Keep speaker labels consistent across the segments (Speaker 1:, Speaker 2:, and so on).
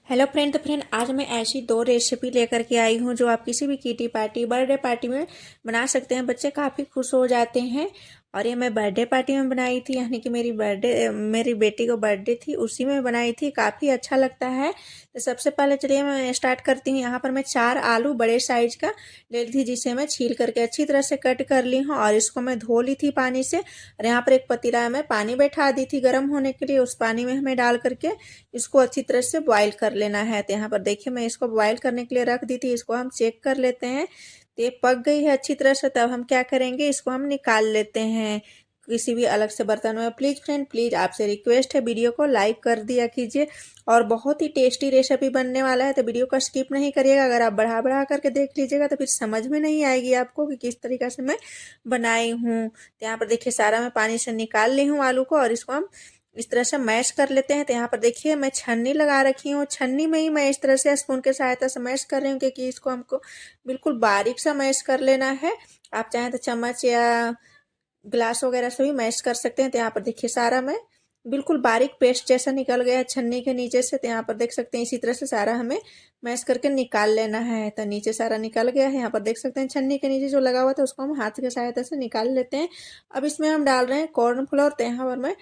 Speaker 1: Hello friend. तो friend आज मैं ऐसी दो रेसिपी लेकर के आई हूँ जो आप किसी भी किटी पार्टी बर्थडे पार्टी में बना सकते हैं। बच्चे काफ़ी खुश हो जाते हैं। और ये मैं बर्थडे पार्टी में बनाई थी, यानी कि मेरी बेटी को बर्थडे थी, उसी में बनाई थी। काफ़ी अच्छा लगता है। तो सबसे पहले चलिए मैं स्टार्ट करती हूँ। यहाँ पर मैं 4 आलू बड़े साइज का ले ली थी, जिसे मैं छील करके अच्छी तरह से कट कर ली हूँ और इसको मैं धो ली थी पानी से। और यहाँ पर एक पतीला में पानी बैठा दी थी गर्म होने के लिए। उस पानी में हमें डाल करके इसको अच्छी तरह से बॉईल कर लेना है। तो यहाँ पर देखिए मैं इसको बॉईल करने के लिए रख दी थी। इसको हम चेक कर लेते हैं। तो ये पक गई है अच्छी तरह से। तब हम क्या करेंगे, इसको हम निकाल लेते हैं किसी भी अलग से बर्तन में। प्लीज़ फ्रेंड, प्लीज़ आपसे रिक्वेस्ट है, वीडियो को लाइक कर दिया कीजिए। और बहुत ही टेस्टी रेसिपी बनने वाला है, तो वीडियो को स्किप नहीं करिएगा। अगर आप बढ़ा बढ़ा करके देख लीजिएगा तो फिर समझ में नहीं आएगी आपको कि किस तरीके से मैं बनाई हूँ। तो यहाँ पर देखिए सारा मैं पानी से निकाल ली हूँ आलू को, और इसको हम इस तरह से मैश कर लेते हैं। तो यहाँ पर देखिए मैं छन्नी लगा रखी हूँ। छन्नी में ही मैं इस तरह से स्पून के सहायता से मैश कर रही हूँ, क्योंकि इसको हमको बिल्कुल बारीक सा मैश कर लेना है। आप चाहें तो चम्मच या ग्लास वगैरह से भी मैश कर सकते हैं। तो यहाँ पर देखिए सारा मैं बिल्कुल बारीक पेस्ट जैसा निकल गया है छन्नी के नीचे से। तो यहाँ पर देख सकते हैं इसी तरह से सारा हमें मैश करके निकाल लेना है। तो नीचे सारा निकल गया है। यहाँ पर देख सकते हैं छन्नी के नीचे जो लगा हुआ था उसको हम हाथ की सहायता से निकाल लेते हैं। अब इसमें हम डाल रहे हैं कॉर्नफ्लोर। तो यहाँ पर मैं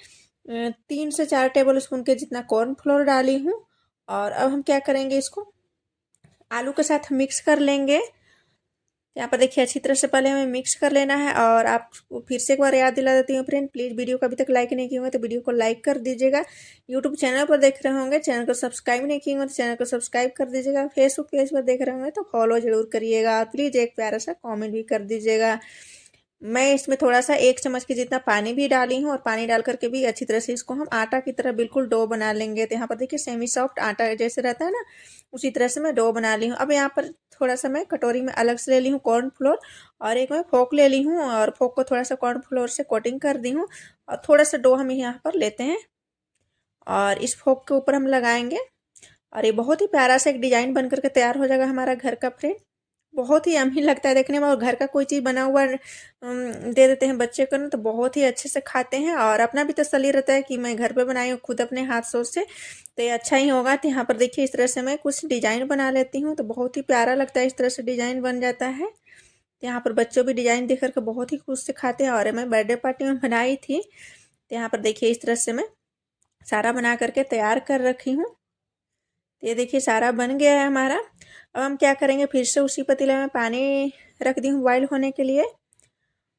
Speaker 1: 3 से 4 टेबल स्पून के जितना कॉर्नफ्लोर डाली हूँ। और अब हम क्या करेंगे, इसको आलू के साथ मिक्स कर लेंगे। यहाँ पर देखिए अच्छी तरह से पहले हमें मिक्स कर लेना है। और आप फिर से एक बार याद दिला देती हूँ फ्रेंड, प्लीज़ वीडियो को अभी तक लाइक नहीं किए होंगे तो वीडियो को लाइक कर दीजिएगा। यूट्यूब चैनल पर देख रहे होंगे, चैनल को सब्सक्राइब नहीं किए होंगे तो चैनल को सब्सक्राइब कर दीजिएगा। फेसबुक पेज पर देख रहे होंगे तो फॉलो जरूर करिएगा। और प्लीज़ एक प्यारा सा कॉमेंट भी कर दीजिएगा। मैं इसमें थोड़ा सा 1 चम्मच के जितना पानी भी डाली हूँ, और पानी डाल करके भी अच्छी तरह से इसको हम आटा की तरह बिल्कुल डो बना लेंगे। तो यहाँ पर देखिए सेमी सॉफ्ट आटा जैसे रहता है ना, उसी तरह से मैं डो बना ली हूँ। अब यहाँ पर थोड़ा सा मैं कटोरी में अलग से ले ली हूँ कॉर्नफ्लोर, और एक मैं फोक ले ली हूँ और फोक को थोड़ा सा कॉर्नफ्लोर से कोटिंग कर दी हूँ। और थोड़ा सा डो हम यहाँ पर लेते हैं और इस फोक के ऊपर हम लगाएंगे। और ये बहुत ही प्यारा सा एक डिजाइन बन करके तैयार हो जाएगा हमारा घर का फ्रेंड। बहुत ही यम्मी लगता है देखने में। और घर का कोई चीज़ बना हुआ दे देते हैं बच्चे को ना, तो बहुत ही अच्छे से खाते हैं। और अपना भी तसल्ली रहता है कि मैं घर पे बनाई हूँ खुद अपने हाथों से, तो ये अच्छा ही होगा। तो यहाँ पर देखिए इस तरह से मैं कुछ डिजाइन बना लेती हूँ, तो बहुत ही प्यारा लगता है। इस तरह से डिजाइन बन जाता है। तो यहाँ पर बच्चों भी डिजाइन देख करके बहुत ही खुश से खाते हैं। और मैं बर्थडे पार्टी में बनाई थी। तो यहाँ पर देखिए इस तरह से मैं सारा बना करके तैयार कर रखी हूँ। तो ये देखिए सारा बन गया है हमारा। अब हम क्या करेंगे, फिर से उसी पतीले में पानी रख दी हूँ बॉयल होने के लिए।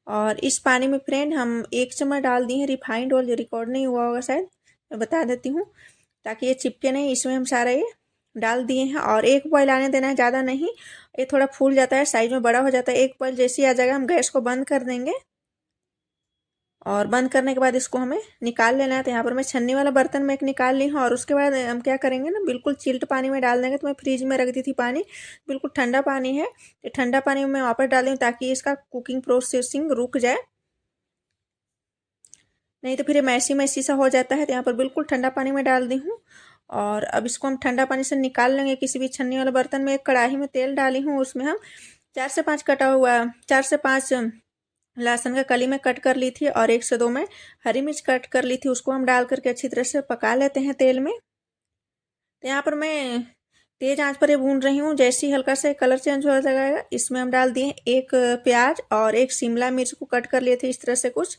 Speaker 1: और इस पानी में फ्रेंड हम 1 चम्मच डाल दिए हैं रिफाइंड ऑयल, जो रिकॉर्ड नहीं हुआ होगा शायद, मैं बता देती हूँ ताकि ये चिपके नहीं। इसमें हम सारा ये डाल दिए हैं और एक बॉयल आने देना है, ज़्यादा नहीं। ये थोड़ा फूल जाता है, साइज में बड़ा हो जाता है। एक बॉयल जैसे ही आ जाएगा हम गैस को बंद कर देंगे। और बंद करने के बाद इसको हमें निकाल लेना है। तो यहाँ पर मैं छन्नी वाला बर्तन में एक निकाल ली हूँ। और उसके बाद हम क्या करेंगे ना, बिल्कुल चिल्ड पानी में डाल देंगे। तो मैं फ्रिज में रख दी थी पानी, बिल्कुल ठंडा पानी है। तो ठंडा पानी में मैं वापस डाल दूँ ताकि इसका कुकिंग प्रोसेसिंग रुक जाए, नहीं तो फिर ये मैसी मैसी सा हो जाता है। तो यहाँ पर बिल्कुल ठंडा पानी में डाल दी हूँ। और अब इसको हम ठंडा पानी से निकाल लेंगे किसी भी छन्नी वाले बर्तन में। एक कढ़ाई में तेल डाली हूँ, उसमें हम 4 से 5 लहसुन का कली में कट कर ली थी, और 1 से 2 में हरी मिर्च कट कर ली थी। उसको हम डाल करके अच्छी तरह से पका लेते हैं तेल में। तो यहाँ पर मैं तेज आंच पर ये भून रही हूँ। जैसे ही हल्का से कलर चेंज हो जाएगा, इसमें हम डाल दिए एक प्याज और एक शिमला मिर्च को कट कर लिए थे इस तरह से कुछ,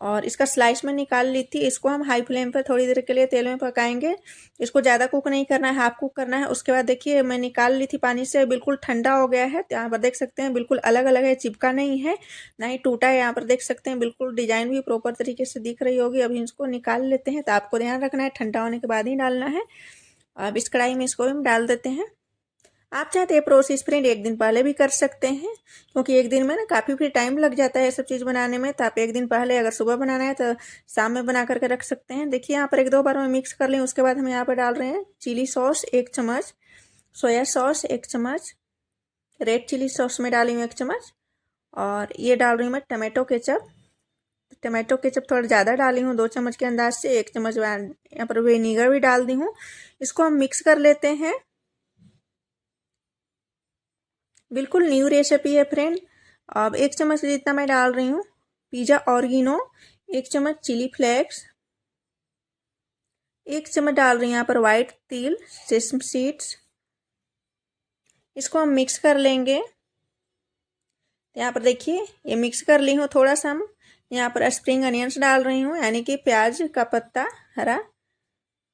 Speaker 1: और इसका स्लाइस में निकाल ली थी। इसको हम हाई फ्लेम पर थोड़ी देर के लिए तेल में पकाएंगे। इसको ज़्यादा कुक नहीं करना है, हाफ कुक करना है। उसके बाद देखिए मैं निकाल ली थी पानी से, बिल्कुल ठंडा हो गया है। तो यहाँ पर देख सकते हैं बिल्कुल अलग अलग है, चिपका नहीं है, ना ही टूटा है। यहाँ पर देख सकते हैं बिल्कुल डिजाइन भी प्रॉपर तरीके से दिख रही होगी। अभी इसको निकाल लेते हैं। तो आपको ध्यान रखना है ठंडा होने के बाद ही डालना है। अब इस कढ़ाई में इसको हम डाल देते हैं। आप चाहते हैं प्रोसेस फ्रेंड 1 दिन पहले भी कर सकते हैं, क्योंकि 1 दिन में ना काफ़ी फिर टाइम लग जाता है ये सब चीज़ बनाने में। तो आप 1 दिन पहले, अगर सुबह बनाना है तो शाम में बना करके रख सकते हैं। देखिए यहाँ पर 1-2 बार में मिक्स कर लें। उसके बाद हम यहाँ पर डाल रहे हैं चिली सॉस 1 चम्मच, सोया सॉस 1 चम्मच, रेड चिली सॉस में डाली हूँ 1 चम्मच, और ये डाल रही हूँ मैं टमाटो केचप। टमाटो केचप थोड़ा ज़्यादा डाली हूँ, 2 चम्मच के अंदाज से। 1 चम्मच यहाँ पर विनीगर भी डाल दी हूँ। इसको हम मिक्स कर लेते हैं। बिल्कुल न्यू रेसिपी है फ्रेंड। अब 1 चम्मच जितना मैं डाल रही हूँ पिज़्ज़ा ऑरिगेनो, 1 चम्मच चिली फ्लेक्स, 1 चम्मच डाल रही हूँ यहाँ पर वाइट तिल, सेसम सीड्स। इसको हम मिक्स कर लेंगे। यहाँ पर देखिए ये मिक्स कर ली हूँ। थोड़ा सा हम यहाँ पर स्प्रिंग अनियंस डाल रही हूँ, यानी कि प्याज का पत्ता हरा।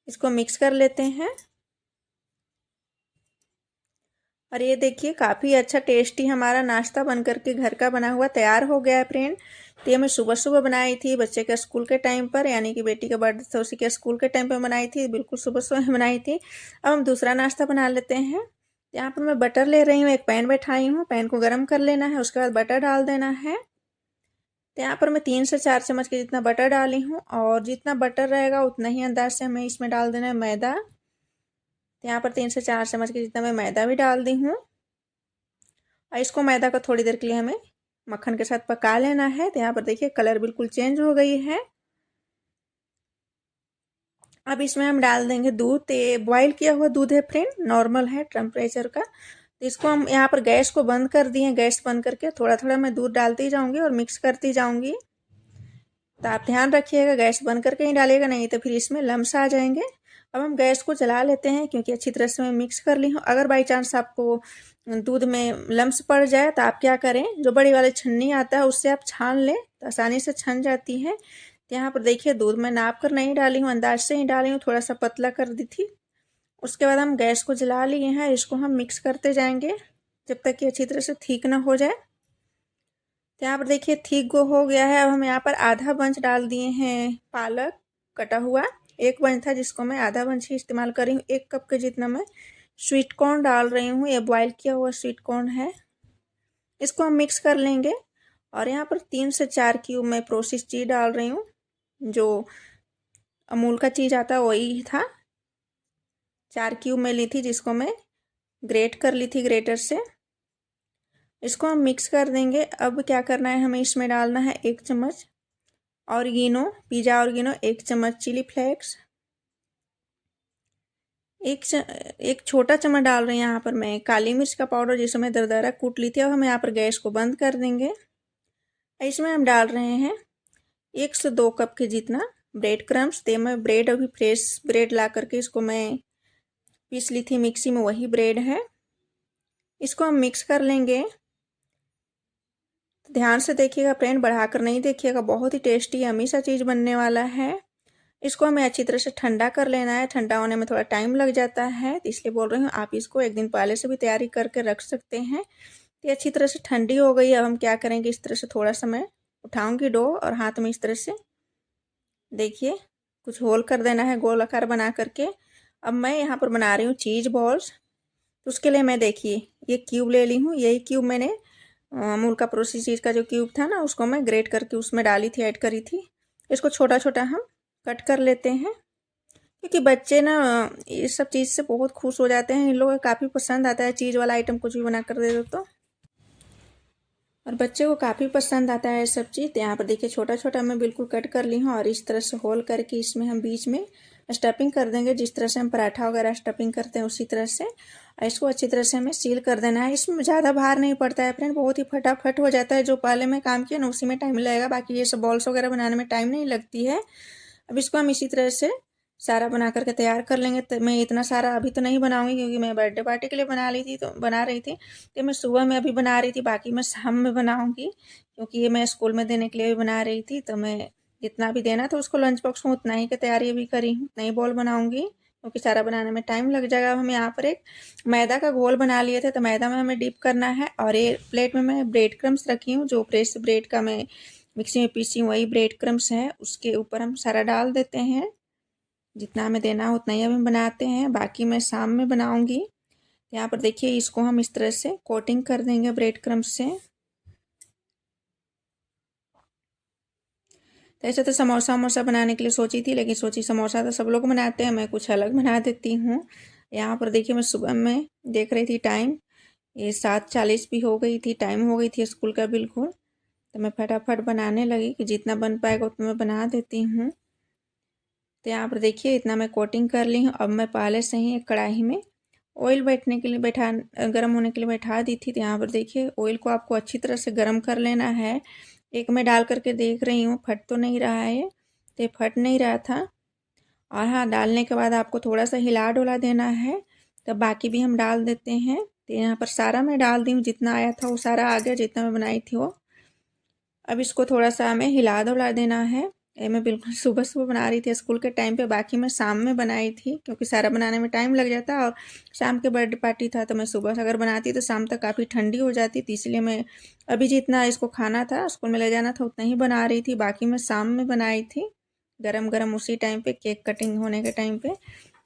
Speaker 1: इसको मिक्स कर लेते हैं। और ये देखिए काफ़ी अच्छा टेस्टी हमारा नाश्ता बन करके घर का बना हुआ तैयार हो गया है फ्रेंड। तो ये मैं सुबह सुबह बनाई थी बच्चे के स्कूल के टाइम पर, यानी कि बेटी का बर्थडे था उसी के स्कूल के टाइम पर बनाई थी, बिल्कुल सुबह सुबह बनाई थी। अब हम दूसरा नाश्ता बना लेते हैं। यहाँ पर मैं बटर ले रही हूँ, एक पैन बैठाई हूँ, पैन को गर्म कर लेना है, उसके बाद बटर डाल देना है। तो यहाँ पर मैं 3 से 4 चम्मच के जितना बटर डाली हूँ, और जितना बटर रहेगा उतना ही अंदाज से हमें इसमें डाल देना है मैदा। तो यहाँ पर 3 से 4 चम्मच के जितना मैं मैदा भी डाल दी हूँ। और इसको मैदा को थोड़ी देर के लिए हमें मक्खन के साथ पका लेना है। तो यहाँ पर देखिए कलर बिल्कुल चेंज हो गई है। अब इसमें हम डाल देंगे दूध। ये बॉईल किया हुआ दूध है फ्रेंड, नॉर्मल है टेम्परेचर का। तो इसको हम यहाँ पर गैस को बंद कर दिए। गैस बंद करके थोड़ा थोड़ा मैं दूध डालती जाऊँगी और मिक्स करती जाऊँगी। तो आप ध्यान रखिएगा गैस बंद करके ही डालिएगा, नहीं तो फिर इसमें लम्स आ जाएंगे। अब हम गैस को जला लेते हैं, क्योंकि अच्छी तरह से मैं मिक्स कर ली हूँ। अगर बाई चांस आपको दूध में लम्स पड़ जाए तो आप क्या करें, जो बड़ी वाली छन्नी आता है उससे आप छान लें, तो आसानी से छन जाती है। तो यहाँ पर देखिए दूध मैं नाप कर नहीं डाली हूँ, अंदाज से ही डाली हूँ, थोड़ा सा पतला कर दी थी। उसके बाद हम गैस को जला लिए हैं। इसको हम मिक्स करते जाएंगे जब तक कि अच्छी तरह से ठीक ना हो जाए। तो यहाँ पर देखिए ठीक गो हो गया है। अब हम यहाँ पर आधा बंच डाल दिए हैं पालक कटा हुआ। एक बंच था जिसको मैं आधा बंच ही इस्तेमाल कर रही हूँ। 1 कप के जितना मैं स्वीट कॉर्न डाल रही हूँ, ये बॉईल किया हुआ स्वीट कॉर्न है। इसको हम मिक्स कर लेंगे। और यहाँ पर 3 से 4 क्यूब मैं प्रोसेस चीज़ डाल रही हूँ, जो अमूल का चीज़ आता है वही था। 4 क्यूब मैं ली थी, जिसको मैं ग्रेट कर ली थी ग्रेटर से। इसको हम मिक्स कर देंगे। अब क्या करना है, हमें इसमें डालना है 1 चम्मच ऑरिगेनो, पिज़्ज़ा ऑरिगेनो, 1 चम्मच चिली फ्लेक्स, एक छोटा चम्मच डाल रही हूँ यहाँ पर मैं काली मिर्च का पाउडर, जिसे मैं दरदरा कूट ली थी। अब हम यहाँ पर गैस को बंद कर देंगे। इसमें हम डाल रहे हैं 1 से 2 कप के जितना ब्रेड क्रम्स। तो मैं ब्रेड अभी फ्रेश ब्रेड ला करके इसको मैं पीस ली थी मिक्सी में, वही ब्रेड है। इसको हम मिक्स कर लेंगे। ध्यान से देखिएगा फ्रेंड, बढ़ाकर नहीं देखिएगा, बहुत ही टेस्टी यम्मी सा चीज़ बनने वाला है। इसको हमें अच्छी तरह से ठंडा कर लेना है। ठंडा होने में थोड़ा टाइम लग जाता है, तो इसलिए बोल रही हूँ आप इसको 1 दिन पहले से भी तैयारी करके रख सकते हैं। तो अच्छी तरह से ठंडी हो गई। अब हम क्या करेंगे, इस तरह से थोड़ा सा मैं उठाऊँगी डो, और हाथ में इस तरह से देखिए कुछ होल कर देना है गोल आकार बना करके। अब मैं यहाँ पर बना रही हूँ चीज़ बॉल्स। तो उसके लिए मैं देखिए ये क्यूब ले ली हूँ। यही क्यूब मैंने अमूल का प्रोसेस चीज़ का जो क्यूब था ना, उसको मैं ग्रेट करके उसमें डाली थी, ऐड करी थी। इसको छोटा छोटा हम कट कर लेते हैं, क्योंकि बच्चे ना इस सब चीज़ से बहुत खुश हो जाते हैं। इन लोगों को काफ़ी पसंद आता है चीज़ वाला आइटम, कुछ भी बना कर दे दो तो। और बच्चे को काफ़ी पसंद आता है सब चीज़। तो यहाँ पर देखिए छोटा छोटा मैं बिल्कुल कट कर ली हूँ, और इस तरह से होल करके इसमें हम बीच में स्टफिंग कर देंगे, जिस तरह से हम पराठा वगैरह स्टफिंग करते हैं उसी तरह से। और इसको अच्छी तरह से हमें सील कर देना है। इसमें ज़्यादा भार नहीं पड़ता है फ्रेंड, बहुत ही फटाफट हो जाता है। जो पहले मैं काम किया ना उसी में टाइम लगेगा, बाकी ये सब बॉल्स वगैरह बनाने में टाइम नहीं लगती है। अब इसको हम इसी तरह से सारा बना करके तैयार कर लेंगे। तो मैं इतना सारा अभी तो नहीं बनाऊंगी, क्योंकि मैं बर्थडे पार्टी के लिए बना रही थी। तो मैं सुबह में अभी बना रही थी, बाकी मैं शाम में बनाऊंगी, क्योंकि ये मैं स्कूल में देने के लिए भी बना रही थी। तो मैं जितना भी देना था उसको लंच बॉक्स में उतना ही की तैयारी अभी करी हूँ, उतना ही बॉल बनाऊंगी, क्योंकि सारा बनाने में टाइम लग जाएगा। अब हम यहाँ पर एक मैदा का घोल बना लिए थे, तो मैदा में हमें डिप करना है। और ये प्लेट में मैं ब्रेड क्रम्स रखी हूँ, जो फ्रेश ब्रेड का मैं मिक्सी में पीसी हूँ वही ब्रेड क्रम्स है, उसके ऊपर हम सारा डाल देते हैं। जितना हमें देना है उतना ही हम बनाते हैं, बाकी मैं शाम में बनाऊंगी। यहाँ पर देखिए इसको हम इस तरह से कोटिंग कर देंगे ब्रेड क्रम्स से। तो ऐसे तो समोसा वमोसा बनाने के लिए सोची थी, लेकिन सोची समोसा तो सब लोग बनाते हैं, मैं कुछ अलग बना देती हूँ। यहाँ पर देखिए मैं सुबह में देख रही थी टाइम, ये 7:40 भी हो गई थी, टाइम हो गई थी स्कूल का बिल्कुल। तो मैं फटाफट बनाने लगी कि जितना बन पाएगा उतना मैं बना देती हूँ। तो यहाँ पर देखिए इतना मैं कोटिंग कर ली हूँ। अब मैं पहले से ही एक कढ़ाई में ऑयल बैठने के लिए गर्म होने के लिए बैठा दी थी। तो यहाँ पर देखिए ऑयल को आपको अच्छी तरह से गर्म कर लेना है। एक मैं डाल करके देख रही हूँ, फट तो नहीं रहा है, तो फट नहीं रहा था। और हाँ, डालने के बाद आपको थोड़ा सा हिला डोला देना है। तब बाकी भी हम डाल देते हैं। तो यहाँ पर सारा मैं डाल दी हूँ, जितना आया था वो सारा आ गया, जितना मैं बनाई थी वो। अब इसको थोड़ा सा हमें हिला डुला देना है। ये मैं बिल्कुल सुबह सुबह बना रही थी स्कूल के टाइम पे, बाकी मैं शाम में बनाई थी क्योंकि सारा बनाने में टाइम लग जाता। और शाम के बर्थडे पार्टी था तो मैं सुबह से अगर बनाती तो शाम तक काफ़ी ठंडी हो जाती थी, इसलिए मैं अभी जितना इसको खाना था स्कूल में ले जाना था उतना ही बना रही थी। बाकी मैं शाम में बनाई थी गरम गरम उसी टाइम पे, केक कटिंग होने के टाइम पे।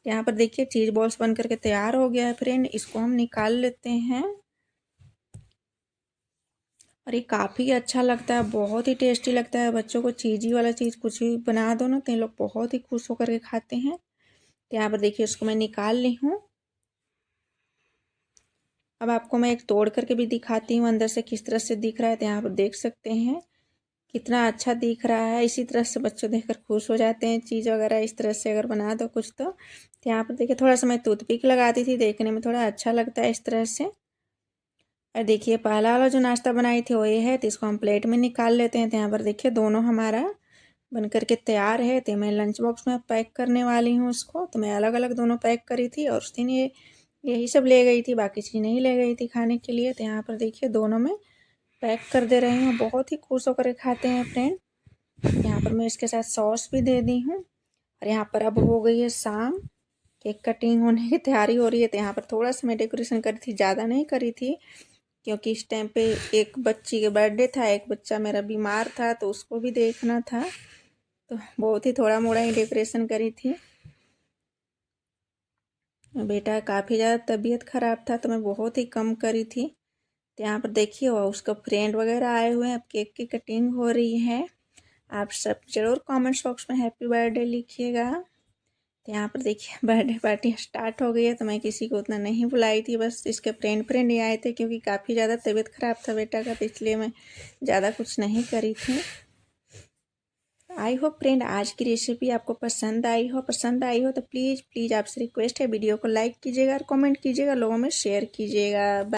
Speaker 1: यहाँ पर देखिए चीज़ बॉल्स बन करके तैयार हो गया है फ्रेंड। इसको हम निकाल लेते हैं। और ये काफ़ी अच्छा लगता है, बहुत ही टेस्टी लगता है। बच्चों को चीज़ी वाला चीज़ कुछ भी बना दो ना तो ये लोग बहुत ही खुश होकर के खाते हैं। तो यहाँ पर देखिए उसको मैं निकाल ली हूँ। अब आपको मैं एक तोड़ करके भी दिखाती हूँ अंदर से किस तरह से दिख रहा है। तो यहाँ पर देख सकते हैं कितना अच्छा दिख रहा है। इसी तरह से बच्चे देखकर खुश हो जाते हैं। चीज़ वगैरह इस तरह से अगर बना दो कुछ तो यहाँ पर देखिए थोड़ा सा मैं टूथपिक लगाती थी, देखने में थोड़ा अच्छा लगता है इस तरह से। और देखिए पहला वाला जो नाश्ता बनाई थी वो ये है। तो इसको हम प्लेट में निकाल लेते हैं। तो यहाँ पर देखिए दोनों हमारा बन करके तैयार है। तो मैं लंच बॉक्स में पैक करने वाली हूँ उसको। तो मैं अलग अलग दोनों पैक करी थी और उस दिन यही सब ले गई थी, बाकी चीज़ नहीं ले गई थी खाने के लिए। तो यहाँ पर देखिए दोनों में पैक कर दे रही हूँ। बहुत ही खुश होकर खाते हैं फ्रेंड। यहाँ पर मैं इसके साथ सॉस भी दे दी हूँ। और यहाँ पर अब हो गई है शाम, केक कटिंग होने की तैयारी हो रही है। तो यहाँ पर थोड़ा सा मैं डेकोरेशन करी थी, ज़्यादा नहीं करी थी क्योंकि इस टाइम पे एक बच्ची के बर्थडे था, एक बच्चा मेरा बीमार था तो उसको भी देखना था। तो बहुत ही थोड़ा मोड़ा ही डेकोरेशन करी थी। बेटा काफ़ी ज़्यादा तबीयत ख़राब था तो मैं बहुत ही कम करी थी। तो यहाँ पर देखिए वो उसका फ्रेंड वगैरह आए हुए हैं, अब केक की कटिंग हो रही है। आप सब ज़रूर कमेंट्स बॉक्स में हैप्पी बर्थडे लिखिएगा। तो यहाँ पर देखिए बर्थडे पार्टी स्टार्ट हो गई है। तो मैं किसी को उतना नहीं बुलाई थी, बस इसके फ्रेंड ही आए थे क्योंकि काफ़ी ज़्यादा तबीयत ख़राब था बेटा का, तो इसलिए मैं ज़्यादा कुछ नहीं करी थी। आई होप फ्रेंड आज की रेसिपी आपको पसंद आई हो तो प्लीज़ आपसे रिक्वेस्ट है वीडियो को लाइक कीजिएगा और कमेंट कीजिएगा, लोगों में शेयर कीजिएगा।